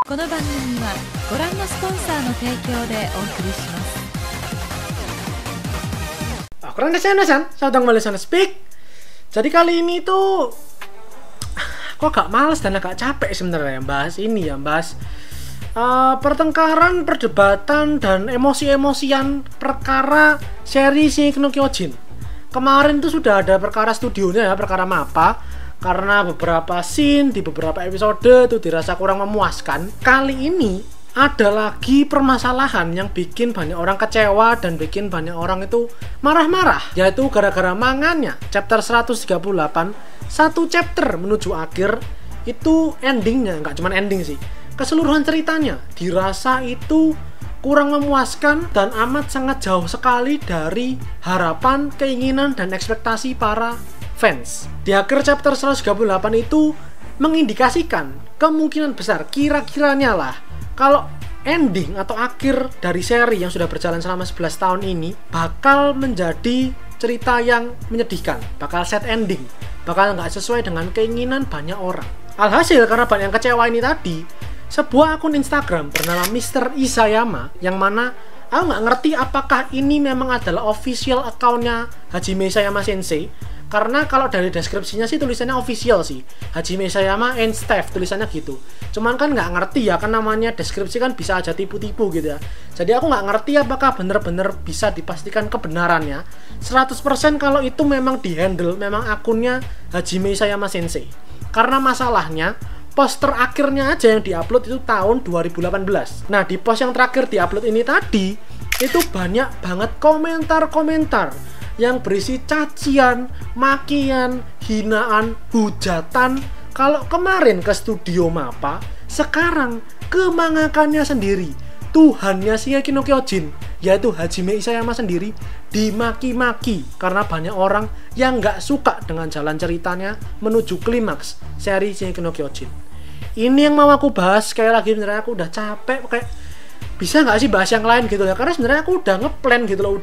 この番組はご覧のスポンサーの提供でお送りします。Kurang desain, Saudang Malisana Speak. Jadi kali ini tuh kok agak males dan agak capek sebenarnya bahas ini ya, bahas pertengkaran, perdebatan dan emosi-emosian perkara seri Shingeki no Kyojin. Kemarin tuh sudah ada perkara studionya ya, perkara MAPPA. Karena beberapa scene di beberapa episode tuh dirasa kurang memuaskan. Kali ini ada lagi permasalahan yang bikin banyak orang kecewa dan bikin banyak orang itu marah-marah, yaitu gara-gara manganya chapter 138, satu chapter menuju akhir itu endingnya, nggak cuma ending sih, keseluruhan ceritanya dirasa itu kurang memuaskan dan amat sangat jauh sekali dari harapan, keinginan, dan ekspektasi para fans. Di akhir chapter 138 itu mengindikasikan kemungkinan besar, kira-kiranya lah, kalau ending atau akhir dari seri yang sudah berjalan selama 11 tahun ini bakal menjadi cerita yang menyedihkan, bakal sad ending, bakal nggak sesuai dengan keinginan banyak orang. Alhasil karena banyak yang kecewa ini tadi, sebuah akun Instagram bernama Mr. Isayama, yang mana aku nggak ngerti apakah ini memang adalah official account-nya Hajime Isayama Sensei. Karena kalau dari deskripsinya sih tulisannya official sih, Hajime Isayama and staff, tulisannya gitu. Cuman kan nggak ngerti ya, kan namanya deskripsi kan bisa aja tipu-tipu gitu ya. Jadi aku nggak ngerti apakah bener-bener bisa dipastikan kebenarannya 100% kalau itu memang dihandle, memang akunnya Hajime Isayama Sensei. Karena masalahnya poster akhirnya aja yang diupload itu tahun 2018. Nah, di post yang terakhir diupload ini tadi itu banyak banget komentar-komentar yang berisi cacian, makian, hinaan, hujatan. Kalau kemarin ke studio MAPPA, sekarang ke mangakannya sendiri, Tuhannya Shingeki no Kyojin, yaitu Hajime Isayama sendiri, dimaki-maki karena banyak orang yang nggak suka dengan jalan ceritanya menuju klimaks seri Shingeki no Kyojin. Ini yang mau aku bahas. Sekali lagi sebenarnya aku udah capek, kayak bisa nggak sih bahas yang lain gitu ya, karena sebenarnya aku udah ngeplan gitu loh,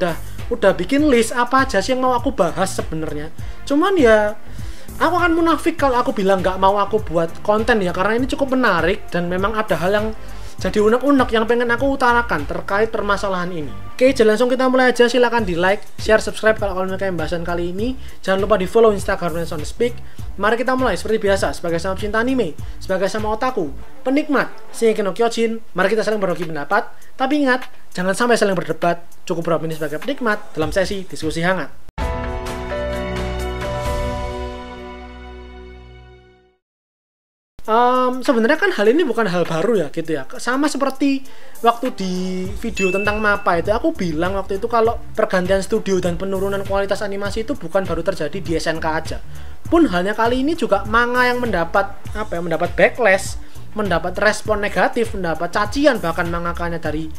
udah bikin list apa aja sih yang mau aku bahas sebenarnya. Cuman ya aku akan munafik kalau aku bilang nggak mau aku buat konten ya, karena ini cukup menarik dan memang ada hal yang jadi unek-unek yang pengen aku utarakan terkait permasalahan ini. Oke, jadi langsung kita mulai aja. Silahkan di like, share, subscribe kalau kalian menyukai pembahasan kali ini. Jangan lupa di follow Instagram Malisana Speak. Mari kita mulai seperti biasa, sebagai sama pecinta anime, sebagai sama otaku, penikmat Shingeki no Kyojin. Mari kita saling berbagi pendapat, tapi ingat, jangan sampai saling berdebat. Cukup beropini sebagai penikmat dalam sesi diskusi hangat. Sebenarnya kan hal ini bukan hal baru ya gitu ya. Sama seperti waktu di video tentang MAPPA itu, aku bilang waktu itu kalau pergantian studio dan penurunan kualitas animasi itu bukan baru terjadi di SNK aja. Pun halnya kali ini juga manga yang mendapat backlash, mendapat respon negatif, mendapat cacian bahkan mangakanya dari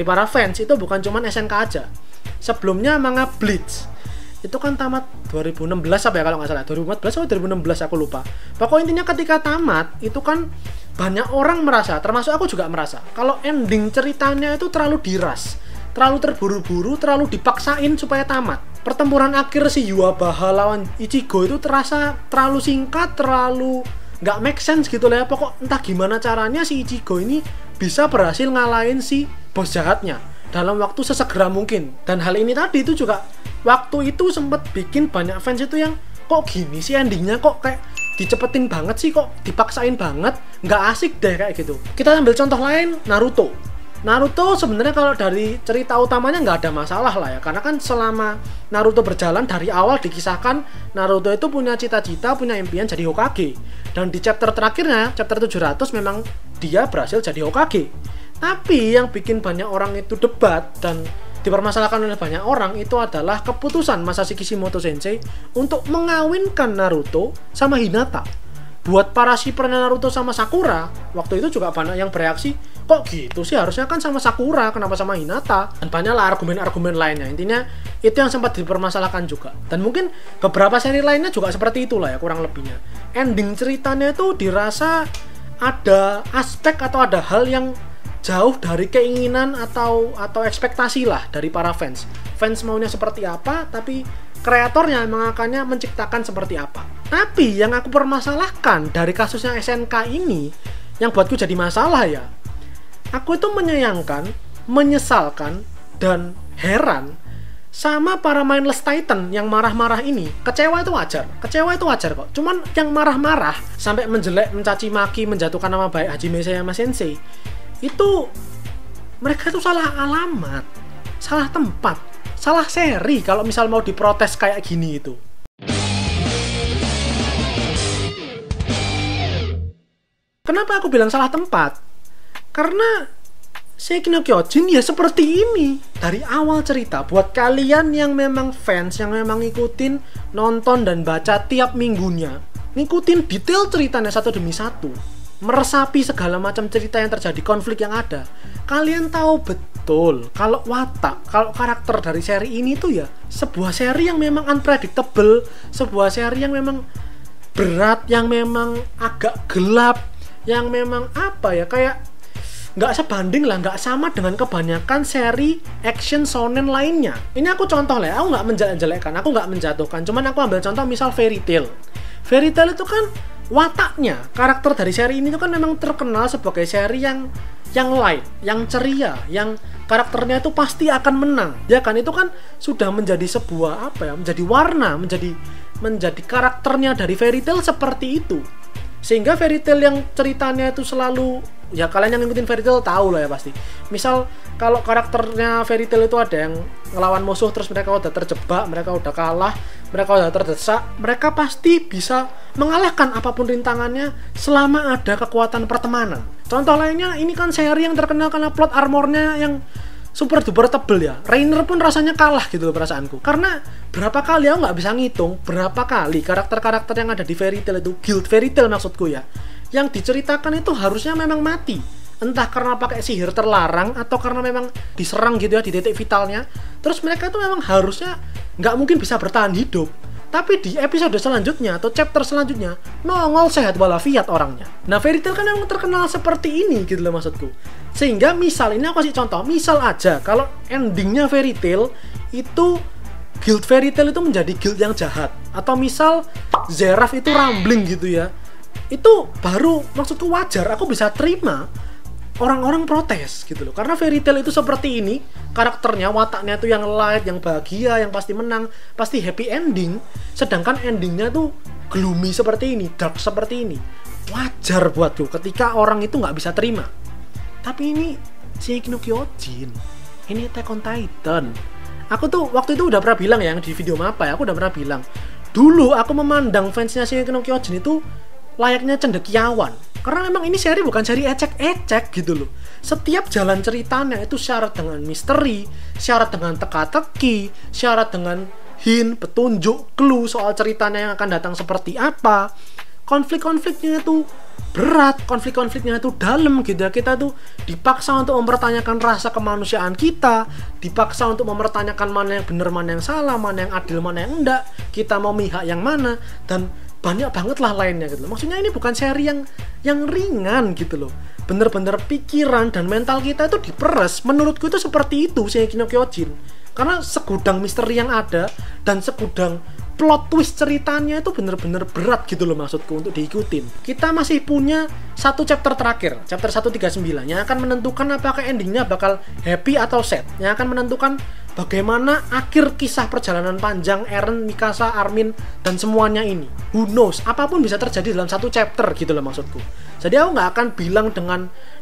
para fans itu bukan cuman SNK aja. Sebelumnya manga Bleach itu kan tamat 2016 apa ya kalau nggak salah, 2014 atau 2016 aku lupa. Pokoknya intinya ketika tamat itu kan banyak orang merasa, termasuk aku juga merasa, kalau ending ceritanya itu terlalu diras, terlalu terburu-buru, terlalu dipaksain supaya tamat. Pertempuran akhir si Yuabaha lawan Ichigo itu terasa terlalu singkat, terlalu nggak make sense gitu lah ya. Pokok entah gimana caranya si Ichigo ini bisa berhasil ngalahin si bos jahatnya dalam waktu sesegera mungkin. Dan hal ini tadi itu juga waktu itu sempat bikin banyak fans itu yang kok gini sih endingnya, kok kayak dicepetin banget sih, kok dipaksain banget, nggak asik deh kayak gitu. Kita ambil contoh lain, Naruto sebenarnya kalau dari cerita utamanya nggak ada masalah lah ya, karena kan selama Naruto berjalan dari awal dikisahkan Naruto itu punya cita-cita, punya impian jadi Hokage, dan di chapter terakhirnya, chapter 700 memang dia berhasil jadi Hokage. Tapi yang bikin banyak orang itu debat dan dipermasalahkan oleh banyak orang itu adalah keputusan Masashi Kishimoto Sensei untuk mengawinkan Naruto sama Hinata. Buat para shipper Naruto sama Sakura, waktu itu juga banyak yang bereaksi, kok gitu sih, harusnya kan sama Sakura, kenapa sama Hinata? Dan banyaklah argumen-argumen lainnya. Intinya itu yang sempat dipermasalahkan juga. Dan mungkin beberapa seri lainnya juga seperti itulah ya kurang lebihnya. Ending ceritanya itu dirasa ada aspek atau ada hal yang jauh dari keinginan atau ekspektasi lah dari para fans. Fans maunya seperti apa, tapi kreatornya emang akannya menciptakan seperti apa. Tapi yang aku permasalahkan dari kasusnya SNK ini, yang buatku jadi masalah ya, Aku itu menyayangkan, menyesalkan, dan heran sama para mindless titan yang marah-marah ini. Kecewa itu wajar kok. Cuman yang marah-marah sampai menjelek, mencaci maki, menjatuhkan nama baik Hajime Isayama Sensei, itu mereka itu salah alamat, salah tempat, salah seri kalau misal mau diprotes kayak gini itu. Kenapa aku bilang salah tempat? Karena Shingeki no Kyojin ya seperti ini dari awal cerita. Buat kalian yang memang fans, yang memang ngikutin, nonton dan baca tiap minggunya, ngikutin detail ceritanya satu demi satu, meresapi segala macam cerita yang terjadi, konflik yang ada, kalian tahu betul kalau watak, kalau karakter dari seri ini tuh ya sebuah seri yang memang unpredictable, sebuah seri yang memang berat, yang memang agak gelap, yang memang apa ya, kayak nggak sebanding lah, nggak sama dengan kebanyakan seri action shonen lainnya. Ini aku contoh lah, aku nggak menjelek-jelekkan, aku nggak menjatuhkan, cuman aku ambil contoh misal Fairy Tail. Fairy Tail itu kan wataknya, karakter dari seri ini tuh kan memang terkenal sebagai seri yang light, yang ceria, yang karakternya itu pasti akan menang. Ya kan, itu kan sudah menjadi sebuah apa ya, menjadi warna, menjadi karakternya dari Fairy Tail seperti itu. Sehingga Fairy Tail yang ceritanya itu selalu, ya kalian yang ngikutin Fairy Tail tahu lah ya pasti. Misal kalau karakternya Fairy Tail itu ada yang ngelawan musuh terus mereka udah terjebak, mereka udah kalah, mereka udah terdesak, mereka pasti bisa mengalahkan apapun rintangannya selama ada kekuatan pertemanan. Contoh lainnya, ini kan seri yang terkenal karena plot armornya yang super duper tebel ya. Rainer pun rasanya kalah gitu loh perasaanku. Karena berapa kali aku nggak bisa ngitung berapa kali karakter-karakter yang ada di Fairy Tail itu, Guild Fairy Tail maksudku ya, yang diceritakan itu harusnya memang mati. Entah karena pakai sihir terlarang atau karena memang diserang gitu ya di titik vitalnya. Terus mereka itu memang harusnya nggak mungkin bisa bertahan hidup. Tapi di episode selanjutnya atau chapter selanjutnya nongol sehat walafiat orangnya. Nah, Fairy Tail kan memang terkenal seperti ini gitu loh maksudku. Sehingga misal, ini aku kasih contoh, misal aja kalau endingnya Fairy Tail itu Guild Fairy Tail itu menjadi guild yang jahat, atau misal Zeraf itu rambling gitu ya, itu baru maksudku wajar, aku bisa terima orang-orang protes gitu loh. Karena Fairy Tail itu seperti ini, karakternya, wataknya itu yang light, yang bahagia, yang pasti menang, pasti happy ending. Sedangkan endingnya tuh gloomy seperti ini, dark seperti ini. Wajar buatku ketika orang itu nggak bisa terima. Tapi ini Shingeki no Kyojin, ini Attack on Titan. Aku tuh waktu itu udah pernah bilang ya, di video Mapa ya, aku udah pernah bilang, dulu aku memandang fansnya Shingeki no Kyojin itu layaknya cendekiawan. Karena memang ini seri bukan seri ecek-ecek gitu loh. Setiap jalan ceritanya itu syarat dengan misteri, syarat dengan teka-teki, syarat dengan hint, petunjuk, clue soal ceritanya yang akan datang seperti apa. Konflik-konfliknya itu berat, konflik-konfliknya itu dalam gitu ya. Kita tuh dipaksa untuk mempertanyakan rasa kemanusiaan kita, dipaksa untuk mempertanyakan mana yang benar, mana yang salah, mana yang adil, mana yang enggak, kita mau mihak yang mana, dan banyak banget lah lainnya gitu loh. Maksudnya ini bukan seri yang ringan gitu loh. Bener-bener pikiran dan mental kita itu diperes. Menurutku itu seperti itu Shingeki no Kyojin. Karena segudang misteri yang ada dan segudang plot twist ceritanya itu bener-bener berat gitu loh maksudku untuk diikutin. Kita masih punya satu chapter terakhir, chapter 139, yang akan menentukan apakah endingnya bakal happy atau sad, yang akan menentukan bagaimana akhir kisah perjalanan panjang Eren, Mikasa, Armin, dan semuanya ini. Who knows, apapun bisa terjadi dalam satu chapter gitu loh maksudku. Jadi aku nggak akan bilang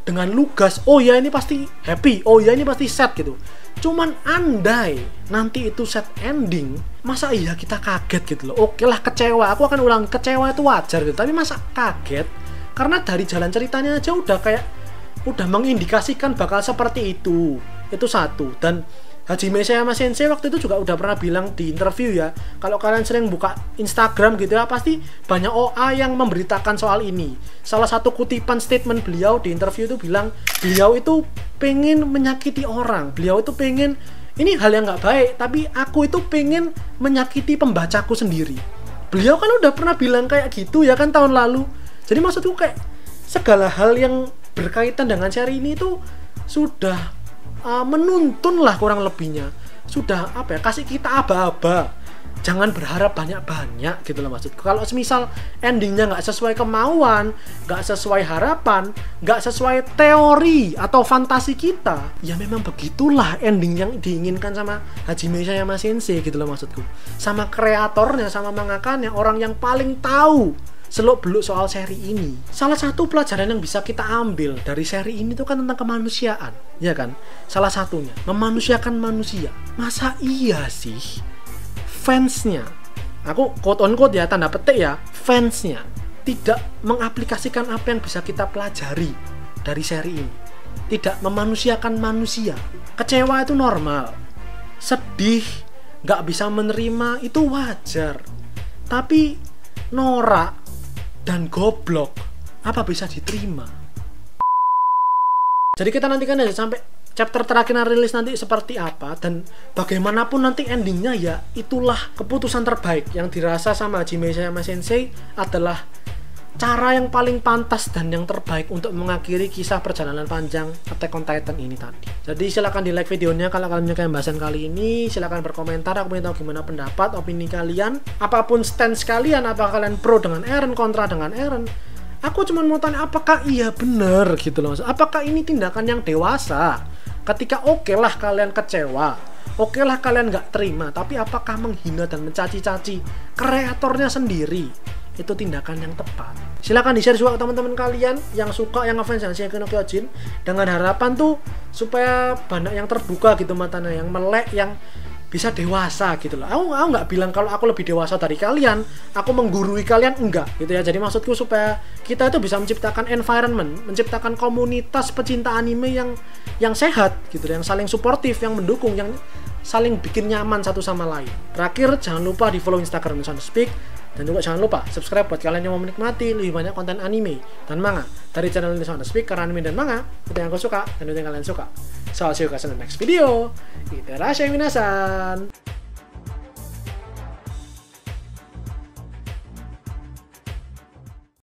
dengan lugas, oh ya ini pasti happy, oh ya ini pasti sad gitu. Cuman andai nanti itu sad ending, masa iya kita kaget gitu loh. Oke lah kecewa, aku akan ulang, kecewa itu wajar gitu. Tapi masa kaget? Karena dari jalan ceritanya aja udah mengindikasikan bakal seperti itu. Itu satu. Dan Hajime Isayama Sensei waktu itu juga udah pernah bilang di interview ya, kalau kalian sering buka Instagram gitu ya, pasti banyak OA yang memberitakan soal ini. Salah satu kutipan statement beliau di interview itu bilang, beliau itu pengen menyakiti orang, beliau itu pengen, ini hal yang gak baik, tapi aku itu pengen menyakiti pembacaku sendiri. Beliau kan udah pernah bilang kayak gitu ya kan tahun lalu. Jadi maksudku kayak segala hal yang berkaitan dengan seri ini itu sudah menuntun lah kurang lebihnya, sudah apa ya, kasih kita aba-aba, jangan berharap banyak-banyak gitu loh maksudku. Kalau semisal endingnya nggak sesuai kemauan, nggak sesuai harapan, nggak sesuai teori atau fantasi kita, ya memang begitulah ending yang diinginkan sama Hajime Isayama Sensei gitu loh maksudku. Sama kreatornya, sama mangakannya, orang yang paling tahu seluk-beluk soal seri ini. Salah satu pelajaran yang bisa kita ambil dari seri ini tuh kan tentang kemanusiaan, ya kan? Salah satunya, memanusiakan manusia. Masa iya sih fansnya, aku quote on quote ya, tanda petik ya, fansnya tidak mengaplikasikan apa yang bisa kita pelajari dari seri ini, tidak memanusiakan manusia. Kecewa itu normal, sedih, gak bisa menerima itu wajar, tapi norak dan goblok apa bisa diterima? Jadi kita nantikan aja sampai chapter terakhir rilis nanti seperti apa, dan bagaimanapun nanti endingnya ya itulah keputusan terbaik yang dirasa sama Hajime Isayama Sensei adalah cara yang paling pantas dan yang terbaik untuk mengakhiri kisah perjalanan panjang Attack on Titan ini tadi. Jadi silakan di like videonya kalau kalian menyukai pembahasan kali ini, silakan berkomentar, aku ingin tahu gimana pendapat, opini kalian, apapun stance kalian, apakah kalian pro dengan Eren, kontra dengan Eren. Aku cuma mau tanya apakah iya benar gitu loh, apakah ini tindakan yang dewasa ketika oke lah kalian kecewa, oke lah kalian gak terima, tapi apakah menghina dan mencaci-caci kreatornya sendiri itu tindakan yang tepat? Silahkan di-share juga ke teman-teman kalian yang suka, yang ngefans dengan Shingeki no Kyojin, dengan harapan tuh supaya banyak yang terbuka gitu matanya, yang melek, yang bisa dewasa gitu loh. Aku nggak bilang kalau aku lebih dewasa dari kalian, aku menggurui kalian, enggak gitu ya. Jadi maksudku supaya kita itu bisa menciptakan environment, menciptakan komunitas pecinta anime yang sehat gitu, yang saling suportif, yang mendukung, yang saling bikin nyaman satu sama lain. Terakhir, jangan lupa di follow Instagram Speak, dan juga jangan lupa subscribe buat kalian yang mau menikmati lebih banyak konten anime dan manga dari channel Speak, karena anime dan manga itu yang aku suka dan itu yang kalian suka. So, see you guys in the next video. Itadashi minasan.